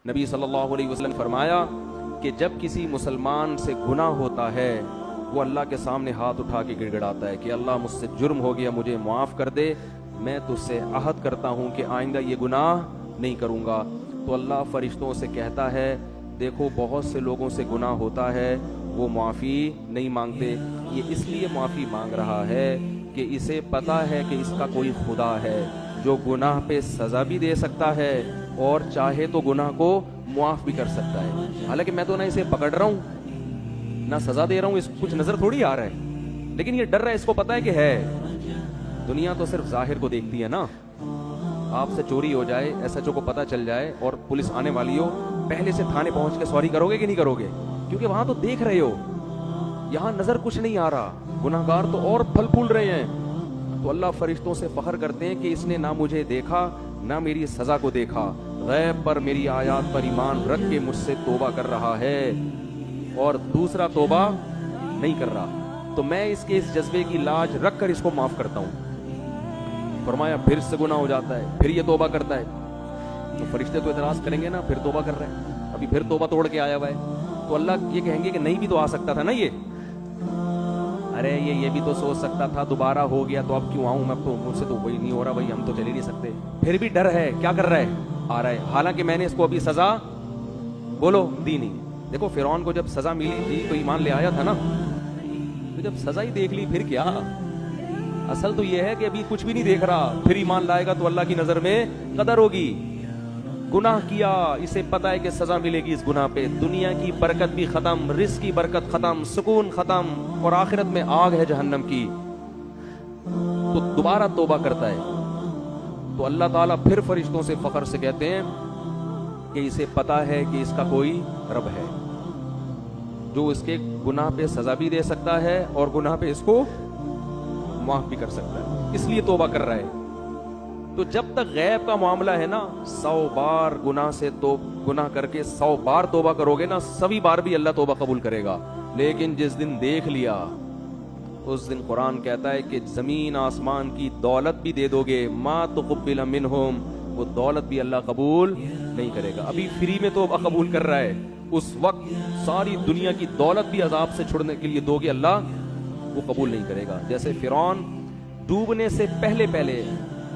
نبی صلی اللہ علیہ وسلم فرمایا کہ جب کسی مسلمان سے گناہ ہوتا ہے وہ اللہ کے سامنے ہاتھ اٹھا کے گڑ گڑاتا ہے کہ اللہ مجھ سے جرم ہو گیا، مجھے معاف کر دے، میں تجھ سے عہد کرتا ہوں کہ آئندہ یہ گناہ نہیں کروں گا، تو اللہ فرشتوں سے کہتا ہے دیکھو بہت سے لوگوں سے گناہ ہوتا ہے وہ معافی نہیں مانگتے، یہ اس لیے معافی مانگ رہا ہے کہ اسے پتہ ہے کہ اس کا کوئی خدا ہے جو گناہ پہ سزا بھی دے سکتا ہے اور چاہے تو گناہ کو معاف بھی کر سکتا ہے۔ حالانکہ میں تو نہ اسے پکڑ رہا ہوں نہ سزا دے رہا ہوں، اس کو کچھ نظر تھوڑی آ رہا ہے، لیکن یہ ڈر رہا ہے، اس کو پتا ہے کہ ہے۔ دنیا تو صرف ظاہر کو دیکھتی ہے نا، آپ سے چوری ہو جائے، ایس ایچ او کو پتا چل جائے اور پولیس آنے والی ہو، پہلے سے تھانے پہنچ کے سوری کرو گے کہ نہیں کرو گے؟ کیونکہ وہاں تو دیکھ رہے ہو، یہاں نظر کچھ نہیں آ رہا، گناہگار تو اور پھل پھول رہے ہیں۔ تو اللہ فرشتوں سے فخر کرتے ہیں کہ اس نے نہ مجھے دیکھا نہ میری سزا کو دیکھا، غیب پر میری آیات پر ایمان رکھ کے مجھ سے توبہ کر رہا ہے اور دوسرا توبہ نہیں کر رہا، تو میں اس کے اس جذبے کی لاج رکھ کر اس کو معاف کرتا ہوں۔ فرمایا پھر سے گناہ ہو جاتا ہے، پھر یہ توبہ کرتا ہے، تو فرشتے تو اعتراض کریں گے نا، پھر توبہ کر رہے ہیں، ابھی پھر توبہ توڑ کے آیا ہوا ہے، تو اللہ یہ کہیں گے کہ نہیں بھی تو آ سکتا تھا نا، یہ ارے یہ بھی تو سوچ سکتا تھا، دوبارہ ہو گیا تو اب کیوں آؤں میں، تو مجھ سے تو وہی نہیں ہو رہا بھائی، ہم تو چل ہی نہیں سکتے، پھر بھی ڈر ہے، کیا کر رہا ہے؟ آ رہا ہے، حالانکہ میں نے اس کو ابھی سزا بولو دی نہیں۔ دیکھو فرعون کو جب سزا ملی تھی تو ایمان لے آیا تھا نا، تو جب سزا ہی دیکھ لی پھر کیا؟ اصل تو یہ ہے کہ ابھی کچھ بھی نہیں دیکھ رہا، پھر ایمان لائے گا تو اللہ کی نظر میں قدر ہوگی۔ گناہ کیا، اسے پتا ہے کہ سزا ملے گی اس گناہ پہ، دنیا کی برکت بھی ختم، رزق کی برکت ختم، سکون ختم، اور آخرت میں آگ ہے جہنم کی، تو دوبارہ توبہ کرتا ہے، تو اللہ تعالیٰ پھر فرشتوں سے فخر سے کہتے ہیں کہ اسے پتا ہے کہ اس کا کوئی رب ہے جو اس کے گناہ پہ سزا بھی دے سکتا ہے اور گناہ پہ اس کو معاف بھی کر سکتا ہے، اس لیے توبہ کر رہا ہے۔ تو جب تک غیب کا معاملہ ہے نا، 100 بار گناہ سے تو گناہ کر کے 100 بار توبہ کرو گے نا، سبھی بار بھی اللہ توبہ قبول کرے گا، لیکن جس دن دیکھ لیا اس دن قرآن کہتا ہے کہ زمین آسمان کی دولت بھی دے دو گے، ما تقبل منہم، وہ دولت بھی اللہ قبول نہیں کرے گا۔ ابھی فری میں توبہ قبول کر رہا ہے، اس وقت ساری دنیا کی دولت بھی عذاب سے چھڑنے کے لیے دو گے، اللہ وہ قبول نہیں کرے گا۔ جیسے فرعون ڈوبنے سے پہلے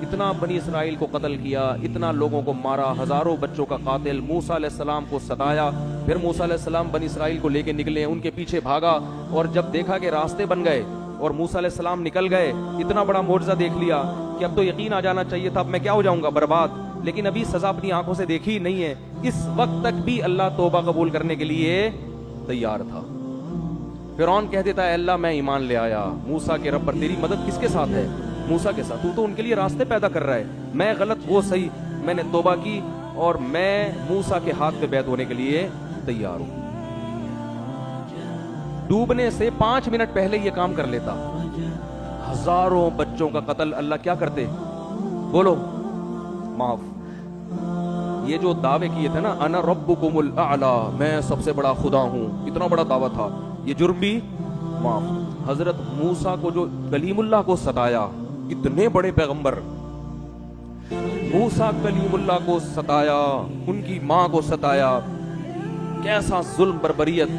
اتنا بنی اسرائیل کو قتل کیا، اتنا لوگوں کو مارا، ہزاروں بچوں کا قاتل، موسیٰ علیہ السلام کو ستایا، پھر موسیٰ علیہ السلام بنی اسرائیل کو لے کے نکلے، ان کے پیچھے بھاگا، اور جب دیکھا کہ راستے بن گئے اور موسیٰ علیہ السلام نکل گئے، اتنا بڑا معجزہ دیکھ لیا کہ اب تو یقین آ جانا چاہیے تھا اب میں کیا ہو جاؤں گا، برباد، لیکن ابھی سزا اپنی آنکھوں سے دیکھی نہیں ہے، اس وقت تک بھی اللہ توبہ قبول کرنے کے لیے تیار تھا۔ فرعون کہہ دیتا ہے اللہ میں ایمان لے آیا، موسیٰ کے رب پر تیری مدد کس کے ساتھ ہے؟ موسیٰ کے ساتھ، تو ان کے لیے راستے پیدا کر رہا ہے، میں غلط وہ صحیح، میں نے توبہ کی اور میں موسیٰ کے ہاتھ پہ بیعت ہونے کے لیے تیار ہوں۔ ڈوبنے سے 5 منٹ پہلے یہ کام کر لیتا، ہزاروں بچوں کا قتل اللہ کیا کرتے؟ بولو معاف۔ یہ جو دعوے کیے تھے نا، انا ربکم الاعلی، میں سب سے بڑا خدا ہوں، اتنا بڑا دعویٰ تھا، یہ جرم بھی معاف۔ حضرت موسیٰ کو جو کلیم اللہ کو ستایا، اتنے بڑے پیغمبر، موسیٰ کلیم اللہ کو ستایا، ان کی ماں کو ستایا، کیسا ظلم بربریت،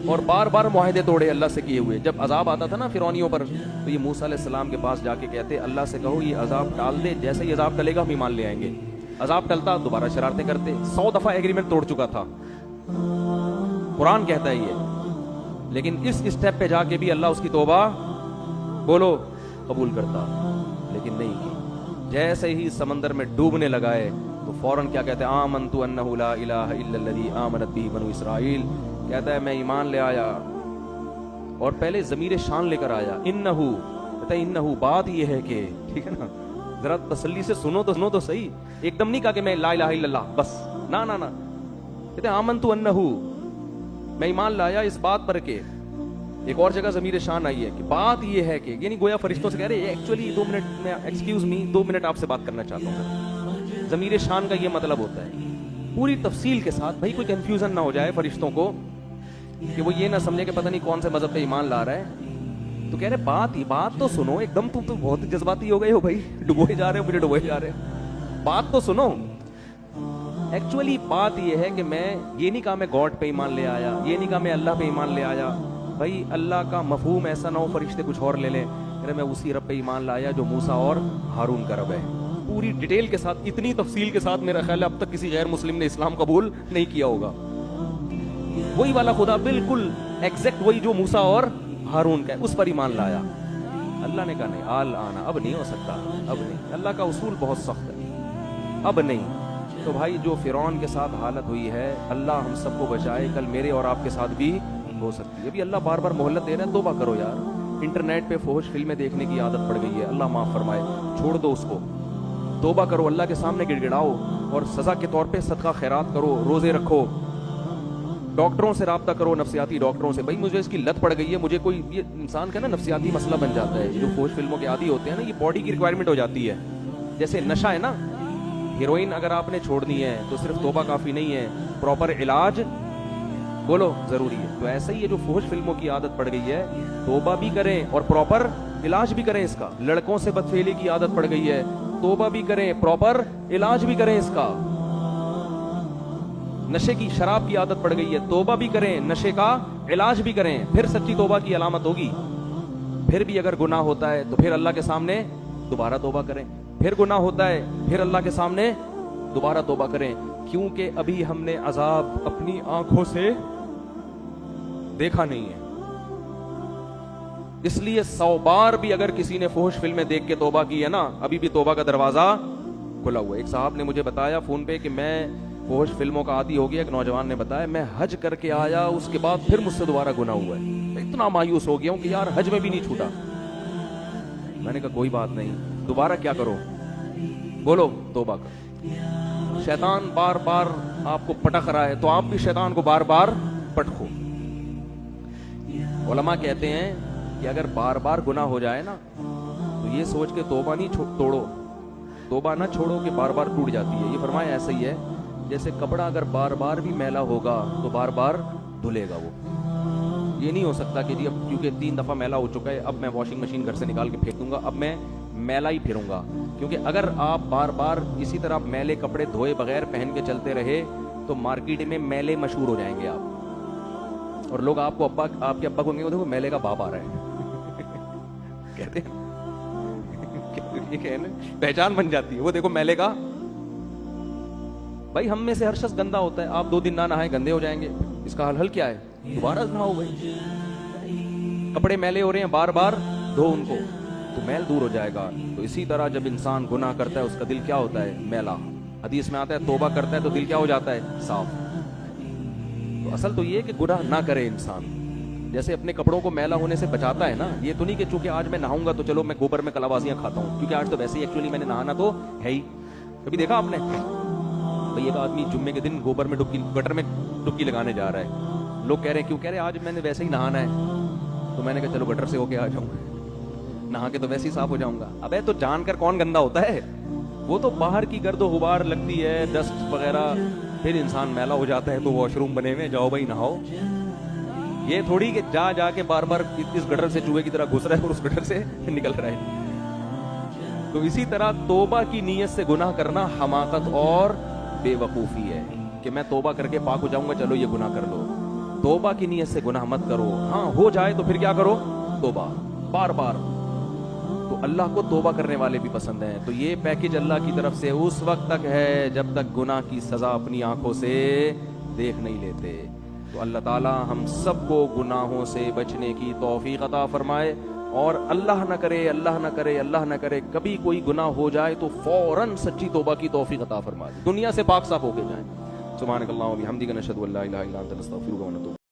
اور بار بار معاہدے توڑے اللہ سے کیے ہوئے۔ جب عذاب آتا تھا نا فرعونیوں پر، تو یہ موسیٰ علیہ السلام کے پاس جا کے کہتے اللہ سے کہو یہ عذاب ٹال دے، جیسے یہ عذاب ٹلے گا ہم ایمان لے آئیں گے۔ عذاب ٹلتا دوبارہ شرارتیں کرتے، 100 دفعہ ایگریمنٹ توڑ چکا تھا، قرآن کہتا ہے یہ، لیکن اس اسٹیپ پہ جا کے بھی اللہ اس کی توبہ بولو قبول کرتا، لیکن نہیں کی۔ جیسے ہی سمندر میں ڈوبنے لگائے تو فوراً کیا کہتے ہیں آمنت انہ لا الہ الا الذی آمنت بہ بنو اسرائیل، کہتا ہے میں ایمان لے آیا، اور پہلے ضمیر شان لے کر آیا، انہ، کہتا ہے انہ، بات یہ ہے کہ، ٹھیک ہے نا، ذرا تسلی سے سنو تو صحیح، ایک دم نہیں کہا کہ میں لا الہ الا اللہ بس، نا نا نا، کہتے ہیں آمنت انہ، میں ایمان لایا اس بات پر کہ، ایک اور جگہ ضمیر شان آئی ہے کہ بات یہ ہے کہ، یعنی گویا فرشتوں سے کہہ رہے ایکچولی 2 منٹ میں، ایکسکیوز می 2 منٹ آپ سے بات کرنا چاہتا ہوں۔ ضمیر شان کا یہ مطلب ہوتا ہے پوری تفصیل کے ساتھ، بھائی کوئی کنفیوژن نہ ہو جائے فرشتوں کو، کہ وہ یہ نہ سمجھے کہ پتہ نہیں کون سے مذہب پہ ایمان لا رہا ہے، تو کہہ رہے بات تو سنو، ایک دم تم تو بہت جذباتی ہو گئے ہو بھائی، ڈبوئے جا رہے ہو، مجھے ڈبوئے جا رہے ہو، بات تو سنو۔ ایکچولی بات یہ ہے کہ میں یہ نہیں کہا میں گاڈ پہ ایمان لے آیا, یہ نہیں کہا میں اللہ پہ ایمان لے آیا. بھائی اللہ کا مفہوم ایسا نہ ہو فرشتے کچھ اور لے لیں, میں اسی رب پہ ایمان لایا جو موسیٰ اور ہارون کا رب ہے. پوری ڈیٹیل کے ساتھ, اتنی تفصیل کے ساتھ میرا خیال ہے اب تک کسی غیر مسلم نے اسلام قبول نہیں کیا ہوگا. وہی والا خدا بالکل ایگزیکٹ وہی جو موسیٰ اور ہارون کا ہے, اس پر ایمان لایا. اللہ نے کہا نہیں, آل آنا, اب نہیں ہو سکتا, اب نہیں. اللہ کا اصول بہت سخت ہے, اب نہیں. تو بھائی جو فرعون کے ساتھ حالت ہوئی ہے, اللہ ہم سب کو بچائے, کل میرے اور آپ کے ساتھ بھی ہو سکتی ہے. ابھی اللہ بار بار مہلت دے رہے ہیں, توبہ کرو یار. انٹرنیٹ پہ فحش فلمیں دیکھنے کی عادت پڑ گئی ہے, اللہ معاف فرمائے, چھوڑ دو اس کو. توبہ کرو, اللہ کے سامنے گڑ گڑاؤ, اور سزا کے طور پہ صدقہ خیرات کرو, روزے رکھو, ڈاکٹروں سے رابطہ کرو, نفسیاتی ڈاکٹروں سے. بھائی مجھے اس کی لت پڑ گئی ہے, مجھے کوئی, یہ انسان کا نا نفسیاتی مسئلہ بن جاتا ہے. جو فحش فلموں کے عادی ہوتے ہیں نا, یہ باڈی کی ریکوائرمنٹ ہو جاتی ہے. جیسے نشہ ہے نا, ہیروئن اگر آپ نے چھوڑنی ہے تو صرف توبہ کافی نہیں ہے, پراپر علاج بولو ضروری ہے. تو ایسا ہی ہے جو فحش فلموں کی عادت پڑ گئی ہے, توبہ بھی کریں اور پراپر علاج بھی کریں اس کا. لڑکوں سے بدفعلی کی عادت پڑ گئی ہے, توبہ بھی کریں, پراپر علاج بھی کریں اس کا. نشے کی, شراب کی عادت پڑ گئی ہے, توبہ بھی کریں, نشے کا علاج بھی کریں. پھر سچی توبہ کی علامت ہوگی. پھر بھی اگر گناہ ہوتا ہے تو پھر اللہ کے سامنے دوبارہ توبہ کریں. پھر گناہ ہوتا ہے پھر اللہ کے سامنے دوبارہ توبہ کریں, کیونکہ ابھی ہم نے عذاب اپنی آنکھوں سے دیکھا نہیں ہے. اس لیے 100 بار بھی اگر کسی نے فحش فلمیں دیکھ کے توبہ کی ہے نا, ابھی بھی توبہ کا دروازہ کھلا ہوا ہے. ایک صاحب نے مجھے بتایا فون پہ کہ میں فحش فلموں کا عادی ہو گیا. ایک نوجوان نے بتایا میں حج کر کے آیا, اس کے بعد پھر مجھ سے دوبارہ گناہ ہوا ہے. میں اتنا مایوس ہو گیا ہوں کہ یار حج میں بھی نہیں چھوٹا. میں نے کہا کوئی بات نہیں, دوبارہ کیا کرو, بولو توبہ کرو. شیطان بار بار آپ کو پٹک رہا ہے تو آپ بھی شیطان کو بار بار پٹکو. علماء کہتے ہیں کہ اگر بار بار گناہ ہو جائے نا تو یہ سوچ کے توبہ نہیں توڑو, توبہ نہ چھوڑو کہ بار بار ٹوٹ جاتی ہے. یہ فرمایا ایسا ہی ہے جیسے کپڑا اگر بار بار بھی میلا ہوگا تو بار بار دھلے گا. وہ یہ نہیں ہو سکتا کہ جی اب کیونکہ 3 دفعہ میلا ہو چکا ہے اب میں واشنگ مشین گھر سے نکال کے پھینک دوں گا, اب میں میلا ہی پھروں گا. کیونکہ اگر آپ بار بار اسی طرح میلے کپڑے دھوئے بغیر پہن کے چلتے رہے تو مارکیٹ میں میلے مشہور ہو جائیں گے آپ, اور لوگ آپ کو آپ کے ابا کو کہیں گے دیکھو میلے کا باپ آ رہا ہے. کہتے ہیں پہچان بن جاتی ہے, وہ دیکھو میلے کا. بھائی ہم میں سے ہر شخص گندا ہوتا ہے, آپ 2 دن نہ نہائیں گندے ہو جائیں گے. اس کا حل کیا ہے, دوبارہ نہاؤ. بھائی کپڑے میلے ہو رہے ہیں بار بار دھو ان کو تو میل دور ہو جائے گا. تو اسی طرح جب انسان گناہ کرتا ہے اس کا دل کیا ہوتا ہے, میلا. حدیث میں آتا ہے توبہ کرتا ہے تو دل کیا ہو جاتا ہے, صاف. تو اصل تو یہ کہ گناہ نہ کرے انسان. جیسے اپنے کپڑوں کو میلا ہونے سے بچاتا ہے نا, یہ تو نہیں کہ چونکہ آج میں نہاؤں گا تو چلو میں گوبر میں کلابازیاں کھاتا ہوں, کیونکہ آج تو ویسے ہی ایکچولی میں نے نہانا تو ہے ہی. کبھی دیکھا آپ نے بھئی ایک آدمی جمعے کے دن گوبر میں گٹر میں ڈبکی لگانے جا رہا ہے, لوگ کہہ رہے ہیں کیوں, کہہ رہے آج میں نے ویسے ہی نہانا ہے. تو میں نے کہا چلو گٹر سے ہو کے آ جاؤں, نہا کے تو ویسے ہی صاف ہو جاؤں گا. ابے تو جان کر کون گندا ہوتا ہے, وہ تو باہر کی گرد و غبار لگتی ہے, ڈسٹ وغیرہ, پھر انسان میلا ہو جاتا ہے تو واش روم بنے ہوئے, جاؤ بھائی نہاؤ. یہ تھوڑی کہ جا کے بار بار اس گٹر سے چوہے کی طرح گھس رہا ہے اور اس گٹر سے نکل رہا ہے. تو اسی طرح توبہ کی نیت سے گناہ کرنا حماقت اور بے وقوفی ہے کہ میں توبہ کر کے پاک ہو جاؤں گا, چلو یہ گناہ کر لو. توبہ کی نیت سے گناہ مت کرو. ہاں ہو جائے تو پھر کیا کرو, توبہ بار بار. تو اللہ کو توبہ کرنے والے بھی پسند ہیں. تو یہ پیکج اللہ کی طرف سے اس وقت تک ہے جب تک گناہ کی سزا اپنی آنکھوں سے دیکھ نہیں لیتے. تو اللہ تعالی ہم سب کو گناہوں سے بچنے کی توفیق عطا فرمائے. اور اللہ نہ کرے اللہ نہ کرے اللہ نہ کرے کبھی کوئی گناہ ہو جائے تو فوراً سچی توبہ کی توفیق عطا فرمائے, دنیا سے پاک صاف ہو کے جائیں. سبحانک اللہم و بحمدک نشہد ان لا الہ الا انت نستغفرک و نتوب